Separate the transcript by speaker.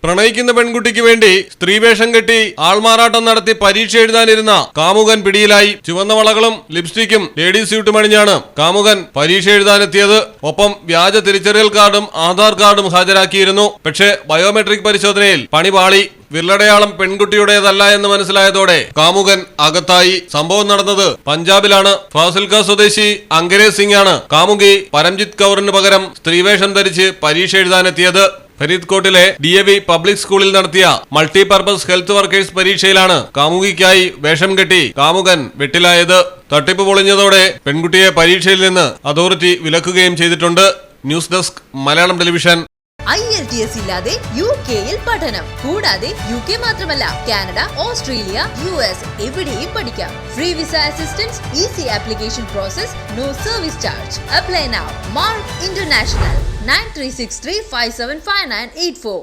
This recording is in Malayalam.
Speaker 1: പ്രണയിക്കുന്ന പെൺകുട്ടിക്ക് വേണ്ടി സ്ത്രീവേഷം കെട്ടി ആൾമാറാട്ടം നടത്തി പരീക്ഷ എഴുതാനിരുന്ന കാമുകൻ പിടിയിലായി. ചുവന്ന വളകളും ലിപ്സ്റ്റിക്കും ലേഡീസ് സ്യൂട്ടും അണിഞ്ഞാണ് കാമുകൻ പരീക്ഷ എഴുതാനെത്തിയത്. ഒപ്പം വ്യാജ തിരിച്ചറിയൽ കാർഡും ആധാർ കാർഡും ഹാജരാക്കിയിരുന്നു. പക്ഷേ ബയോമെട്രിക് പരിശോധനയിൽ പണി പാളി. വിരലടയാളം പെൺകുട്ടിയുടേതല്ല എന്ന് മനസ്സിലായതോടെ കാമുകൻ അകത്തായി. സംഭവം നടന്നത് പഞ്ചാബിലാണ്. ഫാസിൽക സ്വദേശി അങ്കരേജ് സിംഗ് ആണ് കാമുകി പരംജിത്ത് കൗറിന് പകരം സ്ത്രീവേഷം ധരിച്ച് പരീക്ഷ എഴുതാനെത്തിയത്. ഫരീദ്കോട്ടിലെ DAV പബ്ലിക് സ്കൂളിൽ നടത്തിയ മൾട്ടിപർപ്പസ് ഹെൽത്ത് വർക്കേഴ്സ് പരീക്ഷയിലാണ് കാമുകിക്കായി വേഷം കെട്ടി കാമുകൻ വെട്ടിലായത്. തട്ടിപ്പ് പൊളിഞ്ഞതോടെ പെൺകുട്ടിയെ പരീക്ഷയിൽ നിന്ന് അതോറിറ്റി വിലക്കുകയും ചെയ്തിട്ടുണ്ട്. News desk Malayalam television.
Speaker 2: IELTS ഇല്ലാതെ UK-യിൽ പഠനം. കൂടാതെ UK മാത്രമല്ല, കാനഡ, ഓസ്ട്രേലിയ, US എവിടെയും പഠിക്കാം. Free visa assistance, easy application process, no service charge. Apply now. Mark International 9363575984.